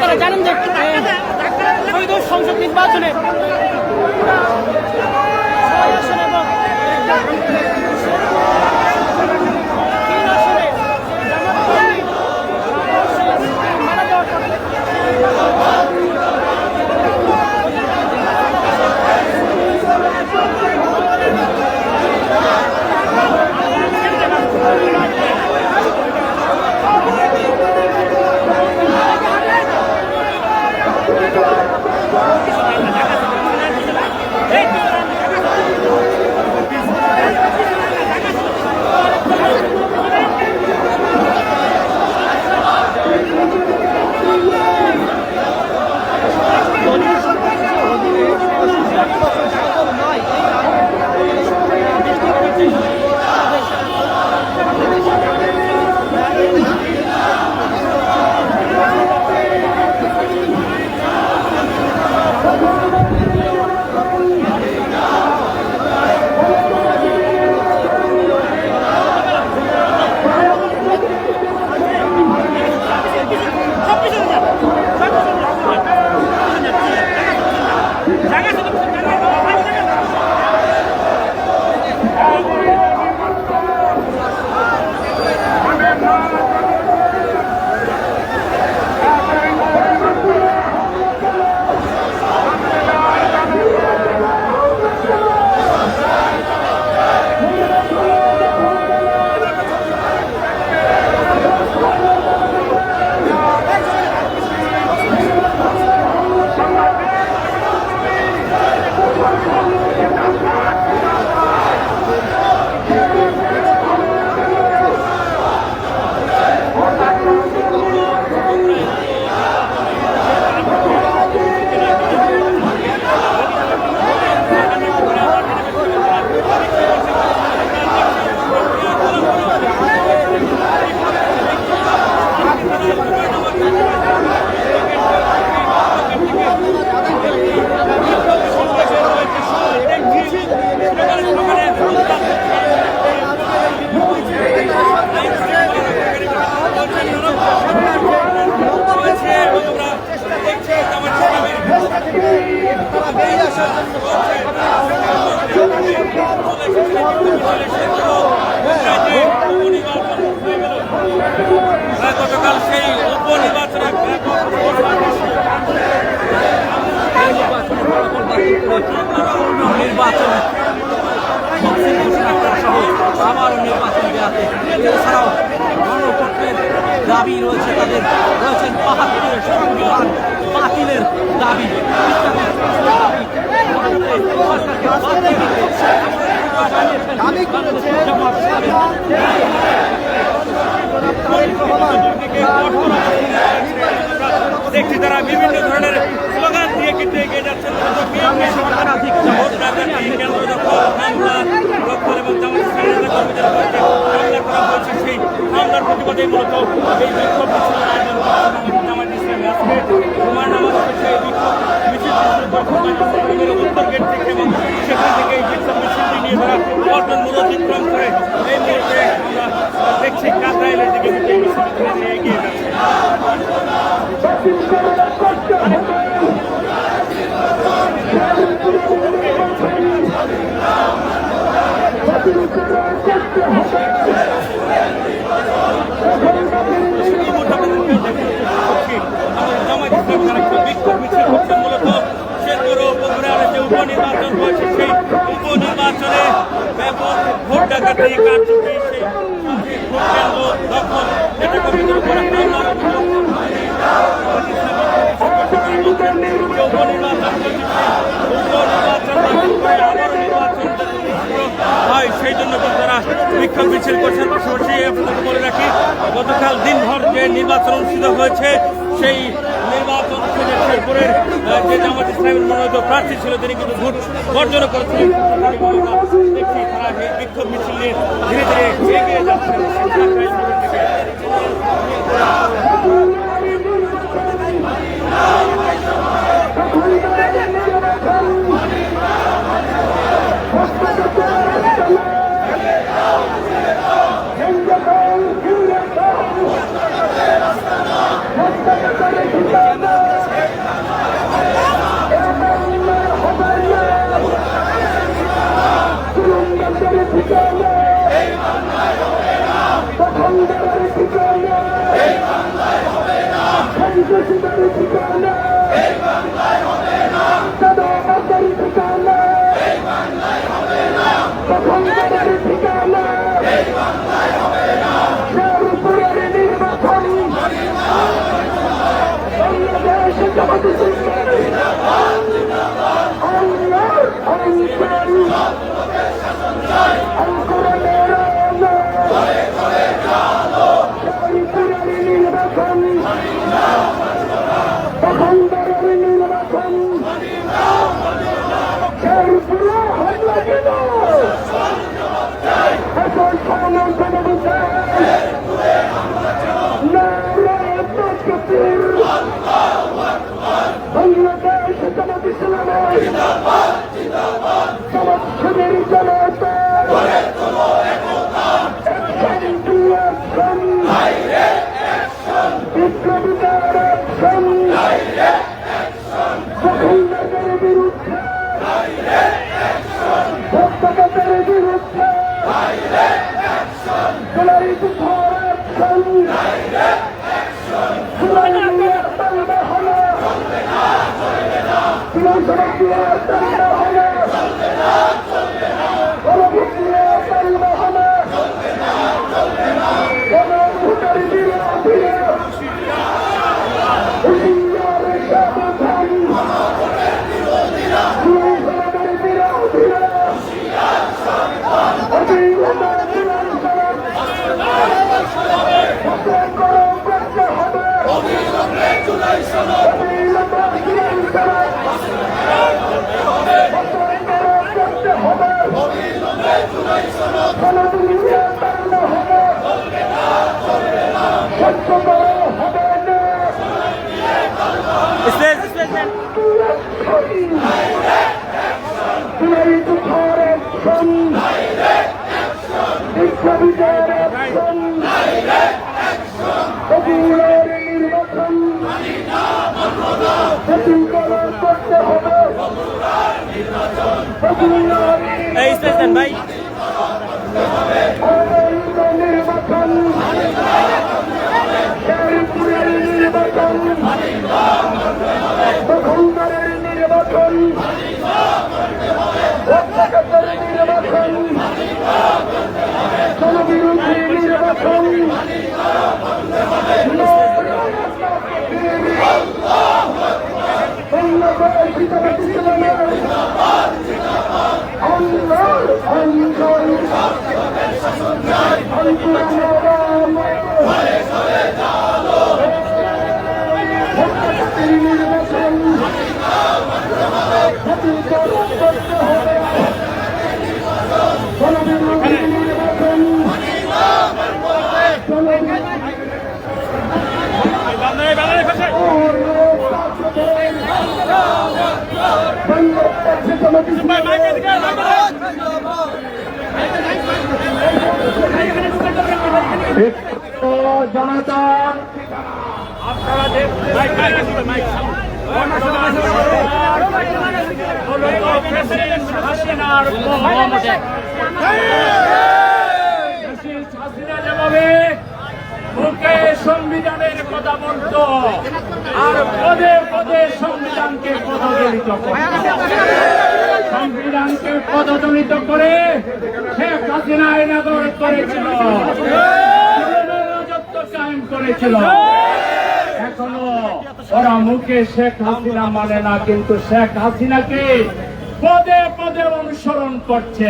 আপনারা জানেন যে ত্রয়োদশ সংসদ নির্বাচনে গতকাল সেই উপনির্বাচনে নির্বাচন সহ আবারও নির্বাচন দেওয়াতে এছাড়াও গণতন্ত্রের দাবি রয়েছে, তাদের রয়েছেন ৭৫ সংবিধান বাতিলের দাবি। দেখছি তারা বিভিন্ন ধরনের স্লোগান দিয়ে কিন্তু এগিয়ে যাচ্ছেন। কেন্দ্র দখল, হামলা দখল এবং হামলা করা হয়েছে, সেই হামলার প্রতিবাদে মূলত এই বিক্ষোভ মিছিলের আয়োজন জামায়াত ইসলামী আজকে জুমার নামাজ শেষে এই বিক্ষোভ মিছিল উত্তর গেট থেকে এবং সেখান থেকে এই বিক্ষোভ মিছিলটি নিয়ে তারা পল্টন মোড় অতিক্রম করে এই মুহূর্তে আমরা দেখছি কাকরাইলের দিকে কিন্তু এই মিছিলটি নিয়ে এগিয়ে যাচ্ছে। বিক্ষোভ মিছিল করছেন মূলত শেরপুর ও বগুড়ার যে উপনির্বাচন হয়েছে, সেই উপনির্বাচনে ব্যাপক ভোট ডাকাতি, কারচুপি, সেই ভোট কেন্দ্র দখল, এটাকে কেন্দ্র করে হামলার অভিযোগ হয়, সেই জন্য তারা বিক্ষোভ মিছিল করছেন। পাশাপাশি আপনাকে বলে রাখি, গতকাল দিনভর যে নির্বাচন অনুষ্ঠিত হয়েছে, সেই নির্বাচন শেরপুরের যে জামায়াত ইসলামীর মনোনীত প্রার্থী ছিল তিনি কিন্তু ভোট বর্জন করেছিলেন। দেখছি তারা এই বিক্ষোভ মিছিল নিয়ে ধীরে ধীরে এগিয়ে যাচ্ছেন। Let's go. সন্ত্রাসীদের ঠিকানা চাঁদাবাজের ঠিকানা দখলদারের ঠিকানা শেরপুরের নির্বাচন বাংলাদেশ জামাত ইসলামী আল্লাহর অঞ্চল আল-কোরআনের আলো শেরপুরের নির্বাচন দখলদারের নির্বাচন শেরপুরে হামলা কেন এখন সমালোচনা বাংলাদেশ জামাত ইসলামী সমর্থনের জনতা বিপ্লবীদের অ্যাকশন দখলদারদের বিরুদ্ধে ভোক্তাদের বিরুদ্ধে জুলাই যুদ্ধের অ্যাকশন জুলাই নিয়ে চলবে হলো বিধানসভা দিয়ে চলবে হলো গণভোট দিয়ে চলবে হলো গণভোটের বিরোধীরা হুঁশিয়ার সাবধান জুলাই বিরোধীরা অবিলম্বে জুলাই সনদ নির্বাচন করতে হবে ভাই নির্বাচন শেরপুরের নির্বাচন দখলদারের নির্বাচন হত্যাকাণ্ডের নির্বাচন জনবিরোধী নির্বাচন বাংলাদেশ জামাত ইসলামী আল্লাহর অঞ্চল নির্বাচন করতে হবে জনবিরোধী নির্বাচন জনতা মুখে সংবিধানের কথা বলতো আর পদে পদে সংবিধানকে পদদলিত সংবিধানকে পদদলিত করে শেখ হাসিনা আইনাগর করেছিল, রাজত্ব কায়েম করেছিল। এখনো ওরা মুখে শেখ হাসিনা মানে না, কিন্তু শেখ হাসিনাকে পদে পদে অনুসরণ করছে।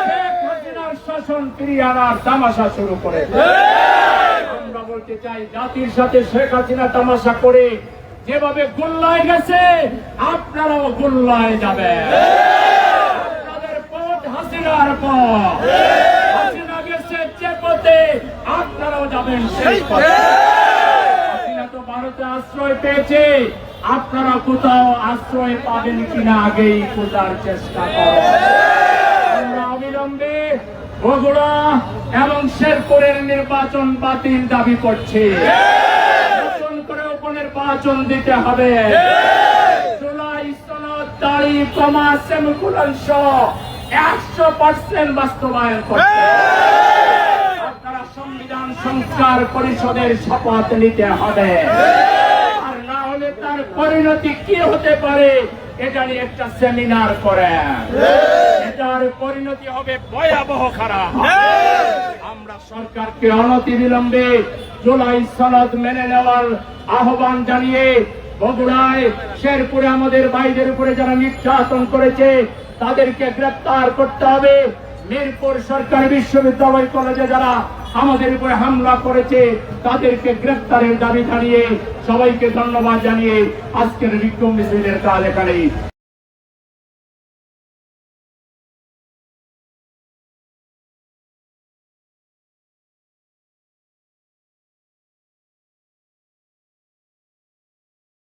শেখ হাসিনার শাসন ফিরিয়ে আনার তামাশা শুরু করেছে। আমরা বলতে চাই, জাতির সাথে শেখ হাসিনা তামাশা করে যেভাবে গোল্লায় গেছে, আপনারাও গোল্লায় যাবেন। আপনাদের পথ হাসিনার পথ, হাসিনা গেছে যে পথে, আপনারাও যাবেন সেই পথে। হাসিনা তো ভারতে আশ্রয় পেয়েছে, আপনারা কোথাও আশ্রয় পাবেন কিনা আগেই খোঁজার চেষ্টা করেন। আমরা অবিলম্বে বগুড়া এবং শেরপুরের নির্বাচন বাতিল দাবি করছি। নতুন করে উপনির্বাচন দিতে হবে। জুলাই সনদ দাড়ি কমা সেমিকোলন সহ 100% বাস্তবায়ন করতে। আপনারা সংবিধান সংস্কার পরিষদের শপথ নিতে হবে, আর না হলে তার পরিণতি কি হতে পারে এটা নিয়ে একটা সেমিনার করেন। এটার পরিণতি হবে ভয়াবহ খারাপ। আমরা সরকারকে অনতিবিলম্বে জুলাই সনদ মেনে নেওয়ার আহ্বান জানিয়ে বগুড়ায় শেরপুরে আমাদের ভাইদের উপরে যারা নির্যাতন করেছে তাদেরকে গ্রেপ্তার করতে হবে। মিরপুর সরকারি বিশ্ববিদ্যালয় কলেজে যারা আমাদের উপরে হামলা করেছে তাদেরকে গ্রেপ্তারের দাবি জানিয়ে সবাইকে ধন্যবাদ জানিয়ে আজকের বিক্ষোভ মিছিলের কাজ এখানেই